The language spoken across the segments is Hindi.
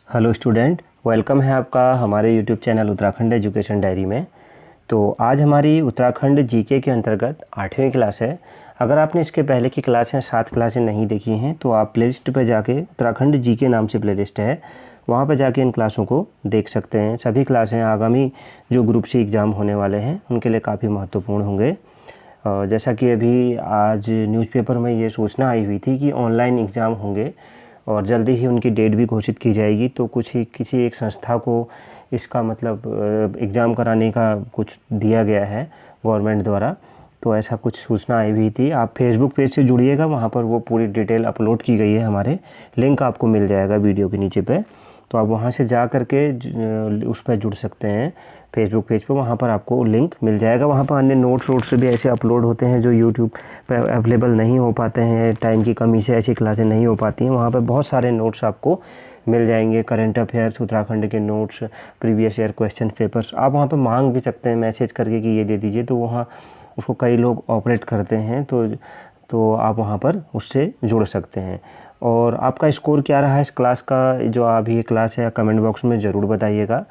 हेलो स्टूडेंट, वेलकम है आपका हमारे YouTube channel Uttarakhand education diary में। तो आज हमारी उत्तराखंड जीके के अंतर्गत 8वीं क्लास है। अगर आपने इसके पहले की क्लासें 7 क्लासें नहीं देखी हैं तो आप प्लेलिस्ट पर जाके उत्तराखंड जीके नाम से प्लेलिस्ट है, वहाँ पर जाके इन क्लासों को देख सकते हैं। सभी क्लासें आगामी जो ग्रुप सी एग्ज़ाम होने वाले हैं उनके लिए काफ़ी महत्वपूर्ण होंगे। जैसा कि अभी आज न्यूज़पेपर में ये सूचना आई हुई थी कि ऑनलाइन एग्ज़ाम होंगे और जल्दी ही उनकी डेट भी घोषित की जाएगी। तो किसी एक संस्था को इसका मतलब एग्ज़ाम कराने का कुछ दिया गया है गवर्नमेंट द्वारा, तो ऐसा कुछ सूचना आई हुई थी। आप फेसबुक पेज से जुड़िएगा, वहाँ पर वो पूरी डिटेल अपलोड की गई है, हमारे लिंक आपको मिल जाएगा वीडियो के नीचे पे। तो आप वहाँ से जा कर के उस पर जुड़ सकते हैं फेसबुक पेज पर, वहाँ पर आपको लिंक मिल जाएगा। वहाँ पर अन्य नोट्स भी ऐसे अपलोड होते हैं जो यूट्यूब पर अवेलेबल नहीं हो पाते हैं, टाइम की कमी से ऐसी क्लासें नहीं हो पाती हैं। वहाँ पर बहुत सारे नोट्स आपको मिल जाएंगे, करंट अफेयर्स, उत्तराखंड के notes, previous year question papers. आप वहाँ पर मांग भी सकते हैं मैसेज करके कि ये दे दीजिए, तो वहाँ उसको कई लोग ऑपरेट करते हैं, तो आप वहाँ पर उससे जुड़ सकते हैं। और आपका स्कोर क्या रहा है इस क्लास का, जो अभी ये क्लास है, कमेंट बॉक्स में ज़रूर बताइएगा।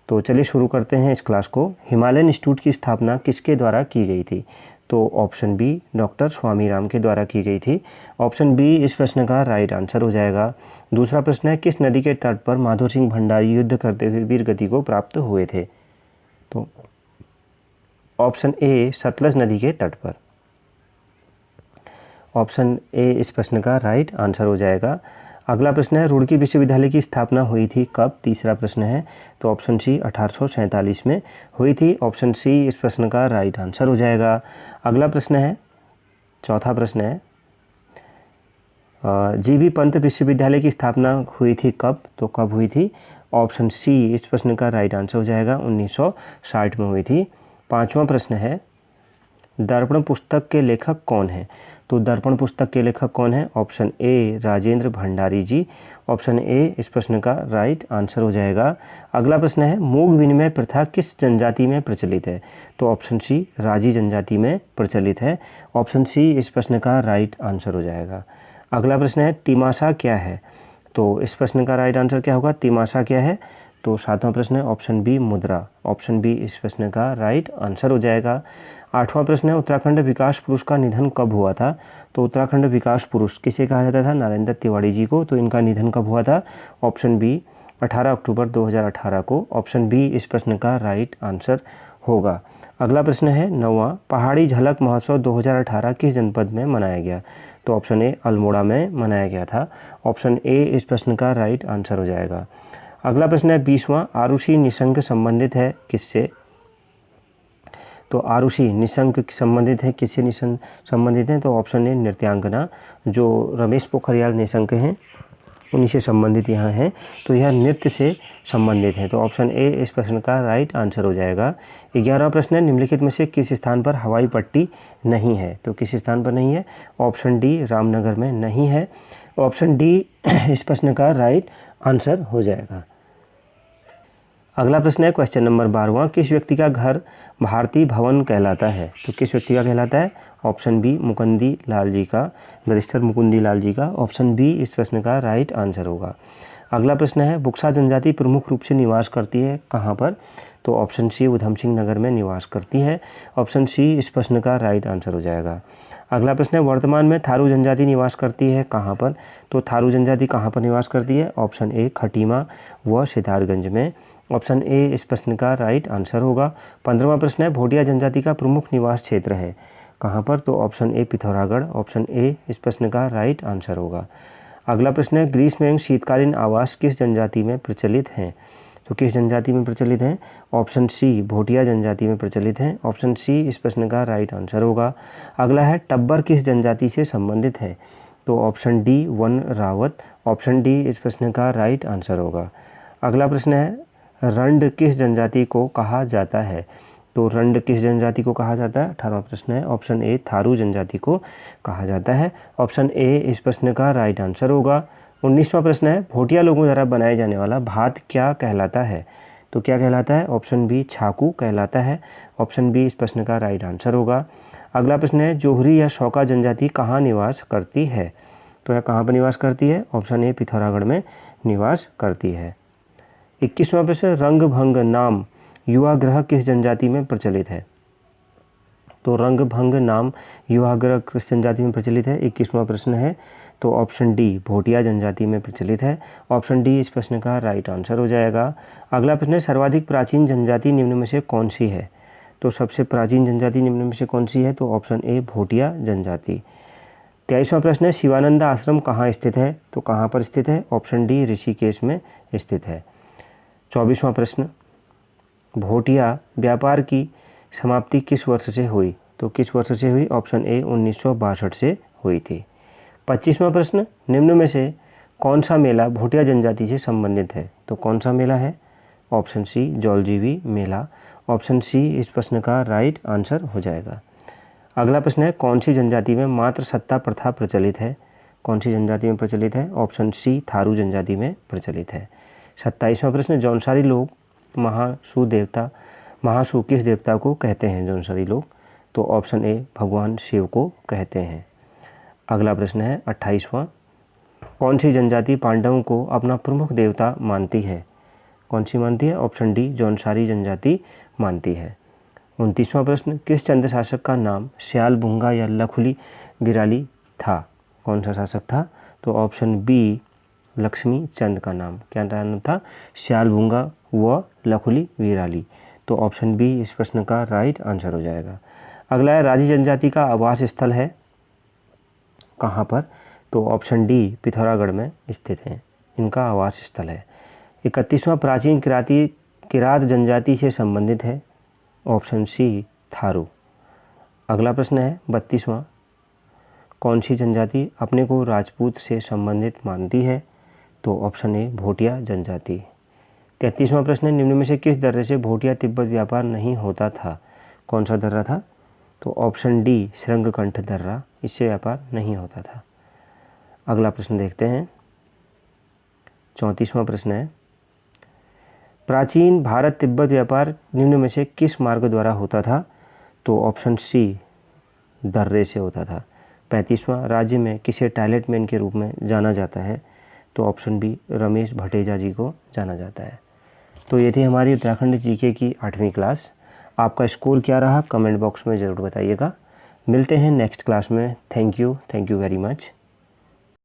तो चलिए शुरू करते हैं इस क्लास को। हिमालयन इंस्टीट्यूट की स्थापना किसके द्वारा की गई थी? तो ऑप्शन बी डॉक्टर स्वामी राम के द्वारा की गई थी। ऑप्शन बी इस प्रश्न का राइट आंसर हो जाएगा। दूसरा प्रश्न है, किस नदी के तट पर माधो सिंह भंडारी युद्ध करते हुए वीर गति को प्राप्त हुए थे? तो ऑप्शन ए सतलज नदी के तट पर। ऑप्शन ए इस प्रश्न का राइट आंसर हो जाएगा। अगला प्रश्न है, रुड़की विश्वविद्यालय की स्थापना हुई थी कब? तीसरा प्रश्न है, तो ऑप्शन सी 1847 में हुई थी। ऑप्शन सी इस प्रश्न का राइट आंसर हो जाएगा। अगला प्रश्न है, चौथा प्रश्न है, जीबी पंत विश्वविद्यालय की स्थापना हुई थी कब? तो कब हुई थी? ऑप्शन सी इस प्रश्न का राइट आंसर हो जाएगा, 1960 में हुई थी। पाँचवा प्रश्न है, दर्पण पुस्तक के लेखक कौन हैं? तो दर्पण पुस्तक के लेखक कौन है? Option A Rajendra Bhandari ji. Option A इस प्रश्न का राइट आंसर हो जाएगा। अगला प्रश्न है, मूग विनिमय प्रथा किस जनजाति में प्रचलित है? तो ऑप्शन सी राजी जनजाति में प्रचलित है। ऑप्शन सी इस प्रश्न का राइट आंसर हो जाएगा। अगला प्रश्न है, तिमाशा क्या है? तो इस प्रश्न का राइट आंसर क्या होगा? तिमाशा क्या है? तो सातवां प्रश्न है, ऑप्शन बी मुद्रा। ऑप्शन बी इस प्रश्न का राइट आंसर हो जाएगा। आठवां प्रश्न है, उत्तराखंड विकास पुरुष का निधन कब हुआ था? तो उत्तराखंड विकास पुरुष किसे कहा जाता था? नरेंद्र तिवारी जी को। तो इनका निधन कब हुआ था? ऑप्शन बी 18 अक्टूबर 2018 को। ऑप्शन बी इस प्रश्न का राइट आंसर होगा। अगला प्रश्न है, नौवां, पहाड़ी झलक महोत्सव 2018 किस जनपद में मनाया गया? तो ऑप्शन ए अल्मोड़ा में मनाया गया था। ऑप्शन ए इस प्रश्न का राइट आंसर हो जाएगा। अगला प्रश्न है, 20वां, आरुषि निशंक संबंधित है किससे? तो आरुषि निशंक संबंधित है किससे संबंधित है? तो ऑप्शन ए नृत्यांगना, जो रमेश पोखरियाल निशंक हैं उन्हीं से संबंधित यहाँ है। तो यह नृत्य से संबंधित है। तो ऑप्शन ए इस प्रश्न का राइट आंसर हो जाएगा। 11वां प्रश्न है, निम्नलिखित में से किस स्थान पर हवाई पट्टी नहीं है? तो किस स्थान पर नहीं है? ऑप्शन डी रामनगर में नहीं है। ऑप्शन डी इस प्रश्न का राइट आंसर हो जाएगा। अगला प्रश्न है, क्वेश्चन नंबर 12वां, किस व्यक्ति का घर भारती भवन कहलाता है? तो किस व्यक्ति का कहलाता है? ऑप्शन बी मुकुंदी लाल जी का, बैरिस्टर मुकुंदी लाल जी का। ऑप्शन बी इस प्रश्न का राइट आंसर होगा। अगला प्रश्न है, बुक्सा जनजाति प्रमुख रूप से निवास करती है कहाँ पर? तो ऑप्शन सी उधम सिंह नगर में निवास करती है। ऑप्शन सी इस प्रश्न का राइट आंसर हो जाएगा। अगला प्रश्न है, वर्तमान में थारू जनजाति निवास करती है कहाँ पर? तो थारू जनजाति कहाँ पर निवास करती है? ऑप्शन ए खटीमा व सितारगंज में। ऑप्शन ए इस प्रश्न का राइट आंसर होगा। 15वां प्रश्न है, भोटिया जनजाति का प्रमुख निवास क्षेत्र है कहाँ पर? तो option A Pithoragarh. Option A इस प्रश्न का राइट आंसर होगा। अगला प्रश्न है, ग्रीष्म एवं शीतकालीन आवास किस जनजाति में प्रचलित हैं? तो किस जनजाति में प्रचलित हैं? ऑप्शन सी भोटिया जनजाति में प्रचलित हैं। ऑप्शन सी इस प्रश्न का राइट आंसर होगा। अगला है, टब्बर किस जनजाति से संबंधित है? तो option D one Rawat. Option D इस प्रश्न का राइट आंसर होगा। अगला प्रश्न है, रंड किस जनजाति को कहा जाता है? तो रंड किस जनजाति को कहा जाता है? 18वां प्रश्न है, ऑप्शन ए थारू जनजाति को कहा जाता है। ऑप्शन ए इस प्रश्न का राइट आंसर होगा। 19वां प्रश्न है, भोटिया लोगों द्वारा बनाए जाने वाला भात क्या कहलाता है? तो क्या कहलाता है? ऑप्शन बी छाकू कहलाता है। ऑप्शन बी इस प्रश्न का राइट आंसर होगा। अगला प्रश्न है, जोहरी या शौका जनजाति कहाँ निवास करती है? तो यह कहाँ पर निवास करती है? ऑप्शन ए पिथौरागढ़ में निवास करती है। 21वां प्रश्न, रंगभंग नाम युवाग्रह किस जनजाति में प्रचलित है? तो रंगभंग नाम युवाग्रह किस जनजाति में प्रचलित है? 21वां प्रश्न है, तो ऑप्शन डी भोटिया जनजाति में प्रचलित है। ऑप्शन डी इस प्रश्न का राइट आंसर हो जाएगा। अगला प्रश्न है, सर्वाधिक प्राचीन जनजाति निम्न में से कौन सी है? तो सबसे प्राचीन जनजाति निम्न में से कौन सी है? तो ऑप्शन ए भोटिया जनजाति। 23वां प्रश्न है, शिवानंद आश्रम कहाँ स्थित है? तो कहाँ पर स्थित है? ऑप्शन डी ऋषिकेश में स्थित है। 24वां प्रश्न, भोटिया व्यापार की समाप्ति किस वर्ष से हुई? तो किस वर्ष से हुई? ऑप्शन ए 1962 से हुई थी। 25वां प्रश्न, निम्न में से कौन सा मेला भोटिया जनजाति से संबंधित है? तो कौन सा मेला है? ऑप्शन सी जौलजीबी मेला। ऑप्शन सी इस प्रश्न का राइट आंसर हो जाएगा। अगला प्रश्न है, कौन सी जनजाति में मात्र सत्ता प्रथा प्रचलित है? कौन सी जनजाति में प्रचलित है? ऑप्शन सी थारू जनजाति में प्रचलित है। 27वां प्रश्न, जौनसारी लोग महासु किस देवता को कहते हैं जौनसारी लोग? तो ऑप्शन ए भगवान शिव को कहते हैं। अगला प्रश्न है 28वां, कौन सी जनजाति पांडवों को अपना प्रमुख देवता मानती है? कौन सी मानती है? ऑप्शन डी जौनसारी जनजाति मानती है। 29वां प्रश्न, किस चंद्र शासक का नाम श्याल बुंगा या लखुली विराली था? कौन सा शासक था? तो ऑप्शन बी लक्ष्मी चंद का नाम क्या नाम था? श्याल बुंगा व लखुली विराली। तो ऑप्शन बी इस प्रश्न का राइट आंसर हो जाएगा। अगला है, राजी जनजाति का आवास स्थल है कहाँ पर? तो ऑप्शन डी पिथौरागढ़ में स्थित है, इनका आवास स्थल है। 31वां, प्राचीन किरात जनजाति से संबंधित है? Option C Tharu. अगला प्रश्न है 32वां, कौन सी जनजाति अपने को राजपूत से संबंधित मानती है? तो ऑप्शन ए भोटिया जनजाति। 33वां प्रश्न है, निम्न में से किस दर्रे से भोटिया तिब्बत व्यापार नहीं होता था? कौन सा दर्रा था? तो ऑप्शन डी श्रृंगकंठ दर्रा, इससे व्यापार नहीं होता था। अगला प्रश्न देखते हैं 34वां प्रश्न है, प्राचीन भारत तिब्बत व्यापार निम्न में से किस मार्ग द्वारा होता था? तो ऑप्शन सी दर्रे से होता था। 35वां, राज्य में किसे टॉयलेट मैन के रूप में जाना जाता है? तो ऑप्शन बी रमेश भटेजा जी को जाना जाता है। तो ये थी हमारी उत्तराखंड जीके की 8वीं क्लास। आपका स्कोर क्या रहा कमेंट बॉक्स में ज़रूर बताइएगा। मिलते हैं नेक्स्ट क्लास में। Thank you very much.